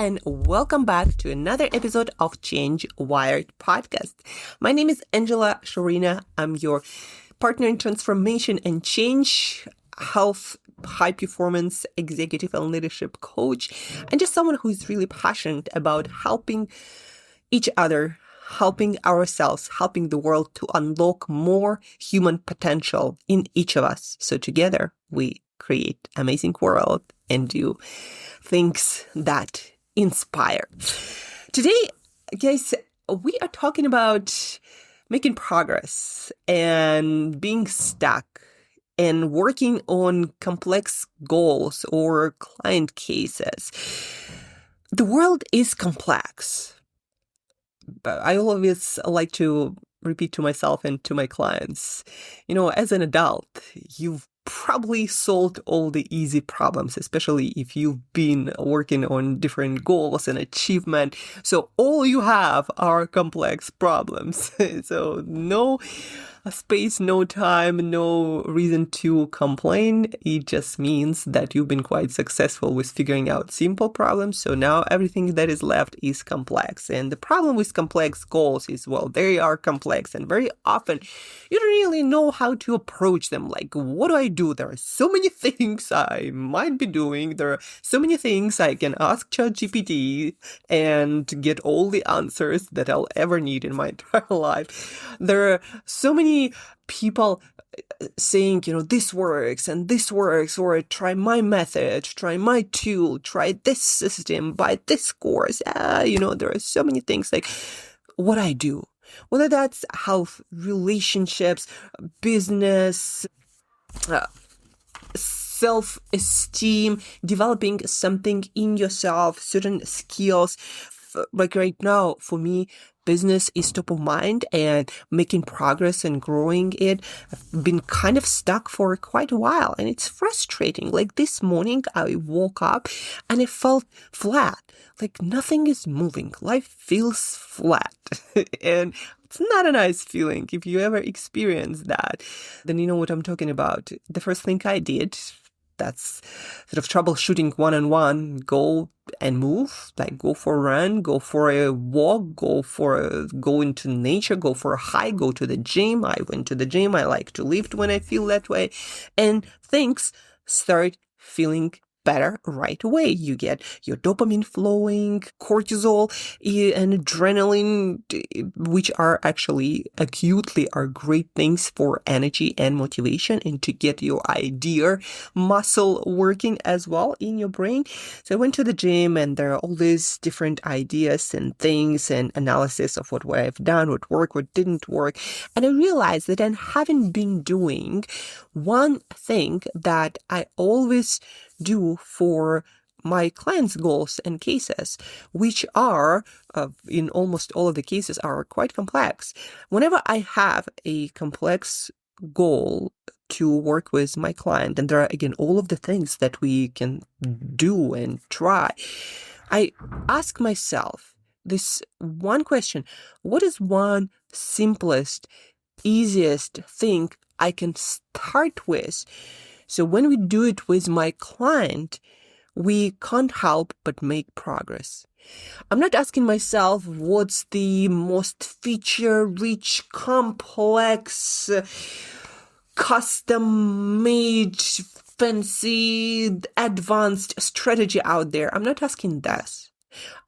and welcome back to another episode of Change Wired podcast. My name is Angela Shorina. I'm your partner in transformation and change, health, high performance executive and leadership coach, and just someone who is really passionate about helping each other, helping ourselves, helping the world to unlock more human potential in each of us. So together we create amazing world and do things that inspire. Today, guys, we are talking about making progress and being stuck and working on complex goals or client cases. The world is complex. But I always like to repeat to myself and to my clients, as an adult, you've probably solved all the easy problems, especially if you've been working on different goals and achievement. So all you have are complex problems. So no space, no time, no reason to complain. It just means that you've been quite successful with figuring out simple problems. So now everything that is left is complex. And the problem with complex goals is, they are complex. And very often you don't really know how to approach them. Like, what do I do? There are so many things I might be doing. There are so many things I can ask ChatGPT and get all the answers that I'll ever need in my entire life. There are so many people saying, this works and this works, or try my method, try my tool, try this system, buy this course. There are so many things like what I do, whether that's health, relationships, business, self-esteem, developing something in yourself, certain skills. Like right now, for me, business is top of mind and making progress and growing it. I've been kind of stuck for quite a while and it's frustrating. Like this morning, I woke up and it felt flat. Like nothing is moving. Life feels flat. And it's not a nice feeling. If you ever experience that, then you know what I'm talking about. The first thing I did, that's sort of troubleshooting one-on-one, go and move, like go for a run, go for a walk, go into nature, go for a hike, go to the gym. I went to the gym. I like to lift when I feel that way. And things start feeling better right away. You get your dopamine flowing, cortisol and adrenaline, which are actually acutely are great things for energy and motivation and to get your idea muscle working as well in your brain. So I went to the gym and there are all these different ideas and things and analysis of what I've done, what worked, what didn't work. And I realized that I haven't been doing one thing that I always do for my clients' goals and cases, which are, in almost all of the cases, are quite complex. Whenever I have a complex goal to work with my client, and there are, again, all of the things that we can do and try, I ask myself this one question: what is one simplest, easiest thing I can start with? So when we do it with my client, we can't help but make progress. I'm not asking myself what's the most feature-rich, complex, custom-made, fancy, advanced strategy out there. I'm not asking this.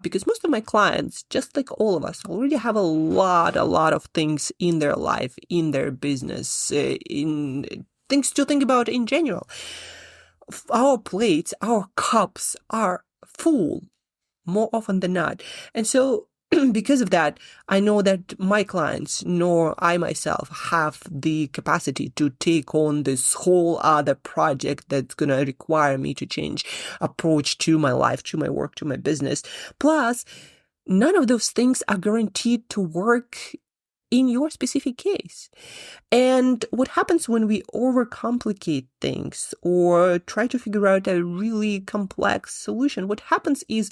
Because most of my clients, just like all of us, already have a lot of things in their life, in their business, in things to think about in general. Our plates, our cups are full more often than not. And so because of that, I know that my clients, nor I myself, have the capacity to take on this whole other project that's going to require me to change approach to my life, to my work, to my business. Plus, none of those things are guaranteed to work in your specific case. And what happens when we overcomplicate things or try to figure out a really complex solution, what happens is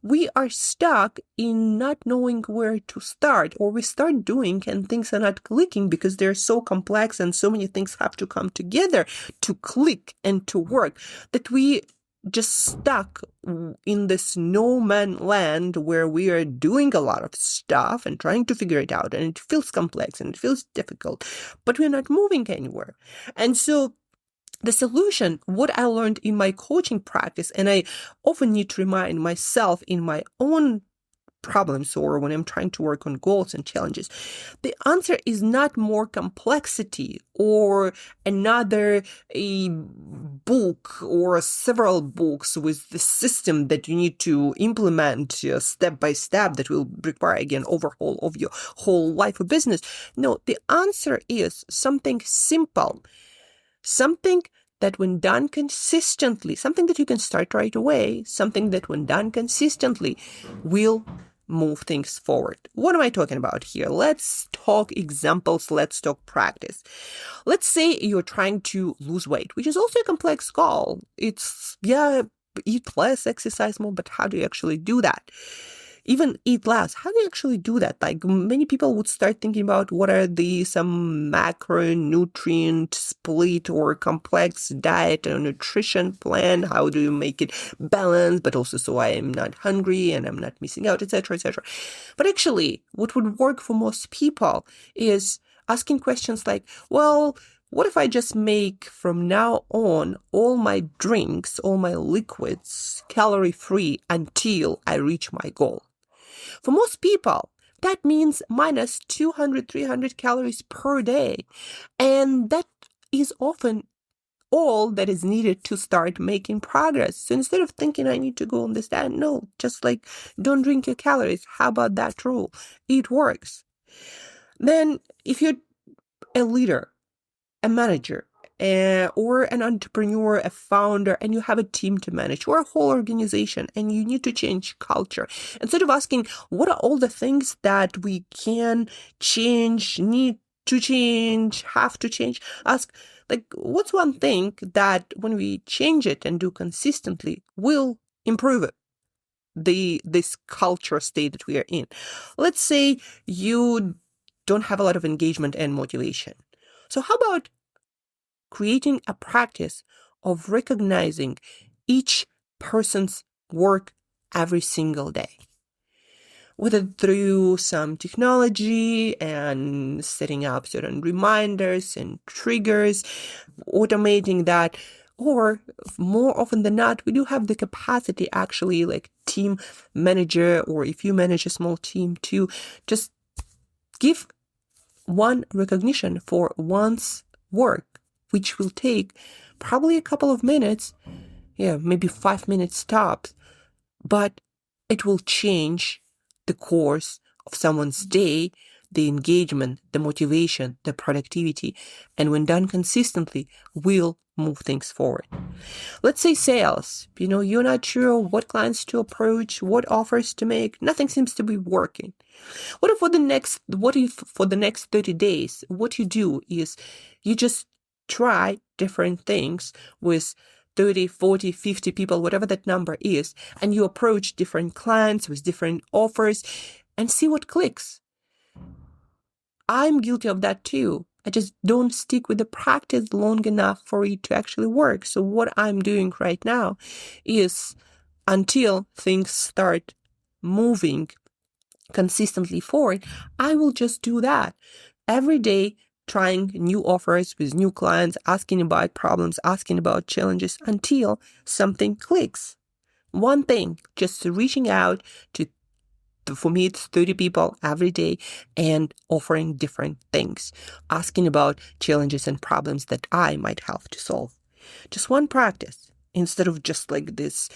we are stuck in not knowing where to start, or we start doing and things are not clicking because they're so complex and so many things have to come together to click and to work that we just stuck in this no man land where we are doing a lot of stuff and trying to figure it out, and it feels complex and it feels difficult, but we're not moving anywhere. And so the solution, what I learned in my coaching practice, and I often need to remind myself in my own problems or when I'm trying to work on goals and challenges, the answer is not more complexity or another a book or several books with the system that you need to implement step by step that will require, again, overhaul of your whole life or business. No, the answer is something simple, something that when done consistently, something that you can start right away, something that when done consistently will move things forward. What am I talking about here? Let's talk examples. Let's talk practice. Let's say you're trying to lose weight, which is also a complex goal. It's, eat less, exercise more, but how do you actually do that? Even eat less. How do you actually do that? Like, many people would start thinking about what are some macronutrient split or complex diet or nutrition plan. How do you make it balanced, but also so I am not hungry and I'm not missing out, etc., etc. But actually, what would work for most people is asking questions like, well, what if I just make from now on all my drinks, all my liquids, calorie-free until I reach my goal? For most people, that means minus 200, 300 calories per day. And that is often all that is needed to start making progress. So instead of thinking I need to go on this diet, no, just like don't drink your calories. How about that rule? It works. Then if you're a leader, a manager, or an entrepreneur, a founder, and you have a team to manage or a whole organization and you need to change culture, instead of asking what are all the things that we can change, need to change, have to change, ask like what's one thing that when we change it and do consistently will improve it, this culture state that we are in. Let's say you don't have a lot of engagement and motivation. So how about creating a practice of recognizing each person's work every single day, whether through some technology and setting up certain reminders and triggers, automating that, or more often than not, we do have the capacity actually, like team manager, or if you manage a small team, to just give one recognition for one's work, which will take probably a couple of minutes, maybe 5 minutes tops, but it will change the course of someone's day, the engagement, the motivation, the productivity, and when done consistently, will move things forward. Let's say sales, you're not sure what clients to approach, what offers to make, nothing seems to be working. What if for the next 30 days, what you do is you just try different things with 30, 40, 50 people, whatever that number is, and you approach different clients with different offers and see what clicks. I'm guilty of that too. I just don't stick with the practice long enough for it to actually work. So what I'm doing right now is, until things start moving consistently forward, I will just do that every day, trying new offers with new clients, asking about problems, asking about challenges until something clicks. One thing, just reaching out to, for me, it's 30 people every day and offering different things, asking about challenges and problems that I might have to solve. Just one practice, instead of just like this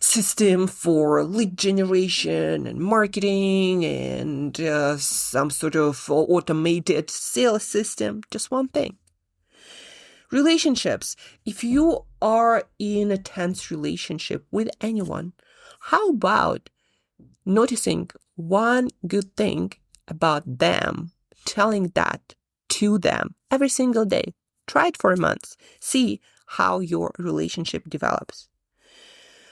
system for lead generation and marketing and some sort of automated sales system. Just one thing. Relationships. If you are in a tense relationship with anyone, how about noticing one good thing about them, telling that to them every single day? Try it for a month. See how your relationship develops.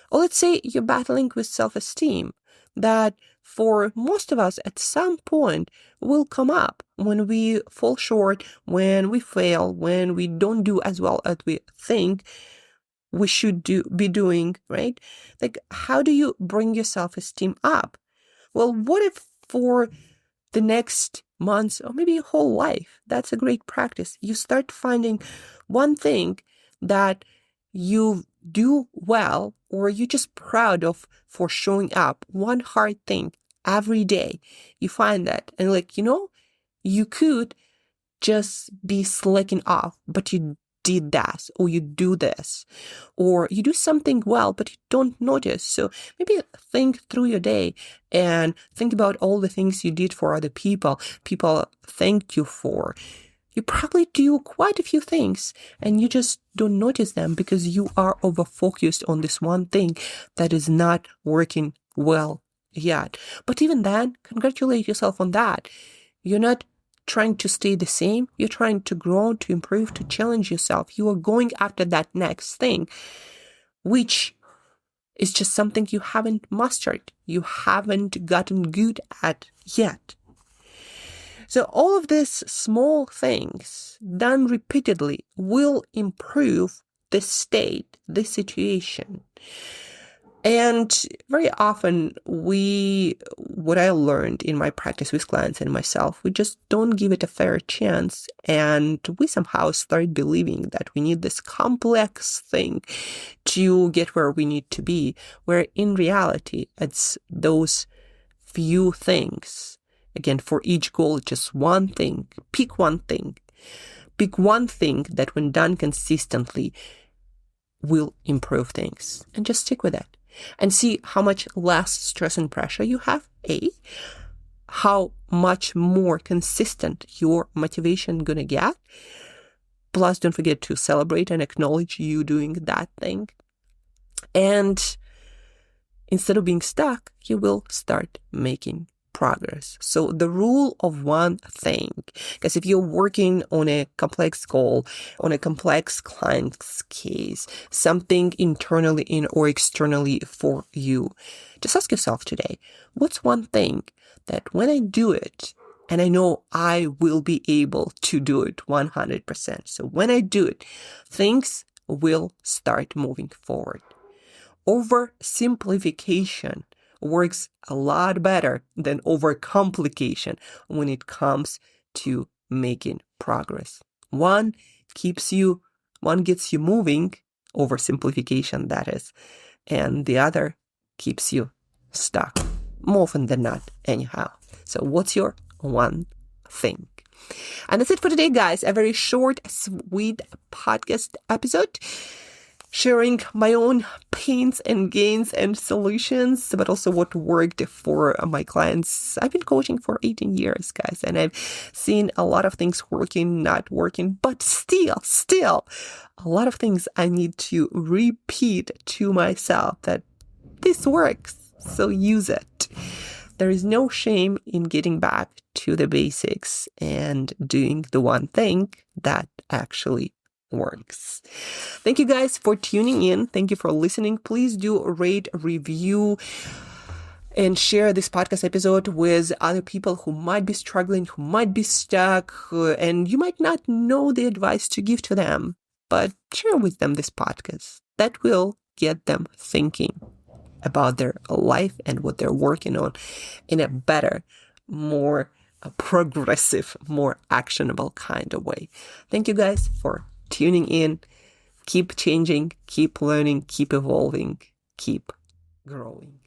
Or let's say you're battling with self-esteem, that for most of us at some point will come up when we fall short, when we fail, when we don't do as well as we think. we should be doing, right? Like, how do you bring your self-esteem up? Well, what if for the next months or maybe your whole life, that's a great practice. You start finding one thing that you do well or you're just proud of for showing up, one hard thing every day. You find that and you could just be slacking off, but you did that, or you do this, or you do something well, but you don't notice. So maybe think through your day and think about all the things you did for other people. People thanked you for. You probably do quite a few things and you just don't notice them because you are over-focused on this one thing that is not working well yet. But even then, congratulate yourself on that. You're not trying to stay the same. You're trying to grow, to improve, to challenge yourself. You are going after that next thing, which is just something you haven't mastered. You haven't gotten good at yet. So all of these small things done repeatedly will improve the state, the situation. And very often what I learned in my practice with clients and myself, we just don't give it a fair chance. And we somehow start believing that we need this complex thing to get where we need to be, where in reality, it's those few things. Again, for each goal, just one thing. Pick one thing. Pick one thing that when done consistently will improve things. And just stick with it. And see how much less stress and pressure you have, how much more consistent your motivation gonna get. Plus, don't forget to celebrate and acknowledge you doing that thing. And instead of being stuck, you will start making progress. So the rule of one thing, because if you're working on a complex goal, on a complex client's case, something internally or externally for you, just ask yourself today, what's one thing that when I do it, and I know I will be able to do it 100%. So when I do it, things will start moving forward. Oversimplification works a lot better than overcomplication when it comes to making progress. One gets you moving, oversimplification that is, and the other keeps you stuck, more often than not anyhow. So what's your one thing? And that's it for today, guys. A very short, sweet podcast episode, sharing my own pains and gains and solutions, but also what worked for my clients. I've been coaching for 18 years, guys, and I've seen a lot of things working, not working, but still, a lot of things I need to repeat to myself that this works, so use it. There is no shame in getting back to the basics and doing the one thing that actually works. Thank you guys for tuning in. Thank you for listening. Please do rate, review, and share this podcast episode with other people who might be struggling, who might be stuck, and you might not know the advice to give to them, but share with them this podcast. That will get them thinking about their life and what they're working on in a better, more progressive, more actionable kind of way. Thank you guys for tuning in. Keep changing, keep learning, keep evolving, keep growing.